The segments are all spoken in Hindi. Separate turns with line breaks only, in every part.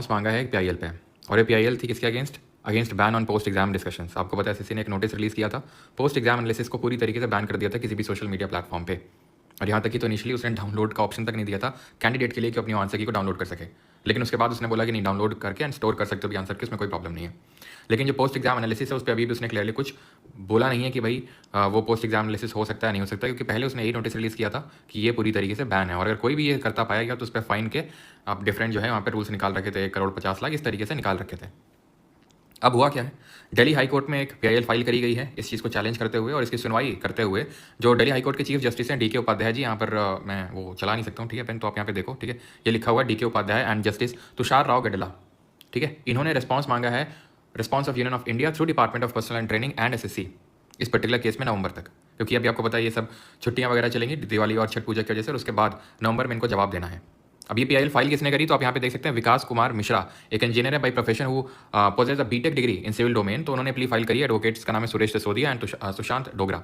मांगा है पीआईएल पे, और ये पीआईएल थी किसके against ban on post exam discussions. आपको पता है एसएससी ने एक नोटिस रिलीज किया था, पोस्ट एग्जाम एनालिसिस को पूरी तरीके से बैन कर दिया था किसी भी सोशल मीडिया प्लेटफॉर्म पे। और यहाँ तक कि तो इनिशियली उसने डाउनलोड का ऑप्शन तक नहीं दिया था कैंडिडेट के लिए कि अपनी आंसर की को डाउनलोड कर सके, लेकिन उसके बाद उसने बोला कि नहीं, डाउनलोड करके एंड स्टोर कर सकते हो भी आंसर की, उसमें कोई प्रॉब्लम नहीं है। लेकिन जो पोस्ट एग्जाम एनालिसिस है उस पर अभी भी उसने क्लियरली कुछ बोला नहीं है कि भाई वो पोस्ट एग्जाम एनालिसिस हो सकता है नहीं हो सकता, क्योंकि पहले उसने यही नोटिस रिलीज किया था कि ये पूरी तरीके से बैन है, और अगर कोई भी ये करता पाया गया तो उस पर फाइन के आप डिफरेंट जो है वहाँ पर रूल्स निकाल रखे थे, 1,50,00,000 इस तरीके से निकाल रखे थे। अब हुआ क्या है, दिल्ली हाई कोर्ट में एक पीआईएल फाइल करी गई है इस चीज़ को चैलेंज करते हुए, और इसकी सुनवाई करते हुए जो दिल्ली हाई कोर्ट के चीफ जस्टिस हैं डीके उपाध्याय जी, यहाँ पर मैं वो चला नहीं सकता हूँ, ठीक है पेन, तो आप यहाँ पे देखो, ठीक है, ये लिखा हुआ है DK Upadhyay and justice Tushar Rao Gadela, ठीक है। इन्होंने रिस्पॉन्स मांगा है, response of union of India through department of personnel and training and SSC, इस पर्टिकुलर केस में नवंबर तक, क्योंकि अभी आपको पता है ये सब छुट्टियाँ वगैरह चलेंगी दिवाली और छठ पूजा की वजह से, और उसके बाद नवंबर में इनको जवाब देना है। अब ये पीआईएल फाइल किसने करी, तो आप यहाँ पे देख सकते हैं विकास कुमार मिश्रा, एक इंजीनियर है by profession, who possess a BTech degree in civil domain, तो उन्होंने अपनी फाइल करी है। एडवोकेट्स का नाम है सुरेश सिसोदिया एंड सुशांत डोगरा।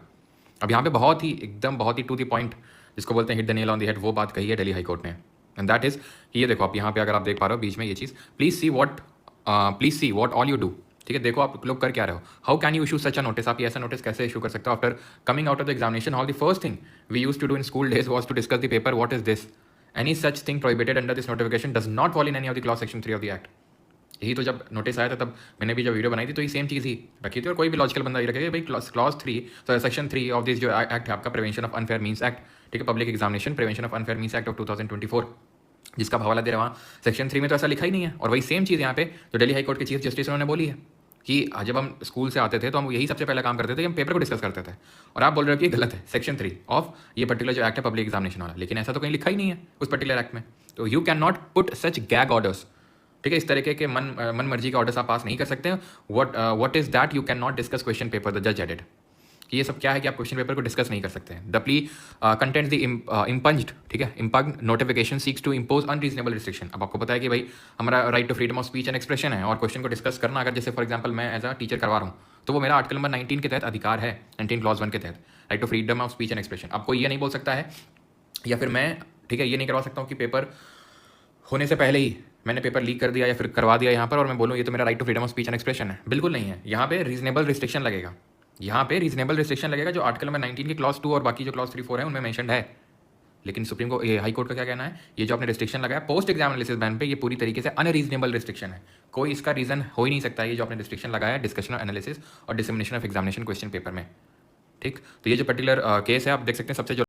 अब यहाँ पे बहुत ही टू द पॉइंट, जिसको बोलते हैं hit the nail on the head, वो बात कही है दिल्ली हाई कोर्ट ने, एंड दैट इज ये देखो आप यहाँ पे अगर आप देख पा रहे हो बीच में ये चीज़, please see what all you do, ठीक है, देखो आप लोग कर क्या रहे हो। How can you issue such a notice, आप ये ऐसा नोटिस कैसे इशू कर सकते हो। After coming out of the examination hall the first thing we use to do in school days was to discuss the paper, what is this, any such thing prohibited under this notification does not fall in any of the clause section 3 of the act। यही तो जब नोटिस आया था तब मैंने भी जब वीडियो बनाई थी तो ये सेम चीज़ ही रखी थी, और कोई भी लॉजिकल बंदा ये रखेगा भाई क्लॉज 3 तो सेक्शन 3 ऑफ दिस जो एक्ट है आपका prevention of unfair means act, ठीक है, public examination prevention of unfair means act of 2024, जिसका हवाला दे रहा वहाँ सेक्शन 3 में तो ऐसा लिखा ही नहीं है। और वही सेम चीज़ यहाँ पे जो दिल्ली हाई कोर्ट के चीफ जस्टिस उन्होंने बोली है कि जब हम स्कूल से आते थे तो हम यही सबसे पहला काम करते थे कि हम पेपर को डिस्कस करते थे, और आप बोल रहे हो कि गलत है सेक्शन 3 ऑफ ये पर्टिकुलर जो एक्ट है पब्लिक एग्जामिनेशन वाला, लेकिन ऐसा तो कहीं लिखा ही नहीं है उस पर्टिकुलर एक्ट में। तो you can not put such gag orders, ठीक है, इस तरीके के मन मर्जी के ऑर्डर्स आप पास नहीं कर सकते हैं। What is that, you can not discuss question paper, the जज एडेड कि ये सब क्या है कि आप क्वेश्चन पेपर को डिस्कस नहीं कर सकते हैं। The plea contends the impugned, ठीक है, impugned notification seeks to impose unreasonable restriction. अब आपको पता है कि भाई हमारा right to freedom of speech and expression है, और क्वेश्चन को डिस्कस करना अगर जैसे फॉर एग्जाम्पल मैं एज अ टीचर करवा रहा हूँ तो वो मेरा आर्टिकल नंबर 19 के तहत अधिकार है, 19 क्लॉज 1 के तहत right to freedom of speech and expression. आपको ये नहीं बोल सकता है, या फिर मैं, ठीक है, ये नहीं करवा सकता हूँ कि पेपर होने से पहले ही मैंने पेपर लीक कर दिया या फिर करवा दिया यहाँ पर, और मैं बोलूँ ये तो मेरा right to freedom of speech and expression है। बिल्कुल नहीं है, यहाँ पे रीजनेबल रिस्ट्रिक्शन लगेगा, यहाँ पे रीजनेबल रिस्ट्रिक्शन लगेगा जो आर्टिकल नंबर 19 की क्लॉज 2 और बाकी जो क्लॉज 3-4 है उनमें मेंशन्ड है। लेकिन सुप्रीम कोर्ट, ये हाई कोर्ट का क्या कहना है, ये जो आपने रिस्ट्रिक्शन लगाया पोस्ट एग्जाम एनालिसिस बैन पे, ये पूरी तरीके से अनरीजनेबल रिस्ट्रिक्शन है, कोई इसका रीजन हो ही नहीं सकता ये जो आपने रिस्ट्रिक्शन लगाया डिस्कशन ऑफ एनालिसिस और dissemination of examination question paper में, ठीक। तो ये जो पर्टिकुलर केस है आप देख सकते हैं सबसे जो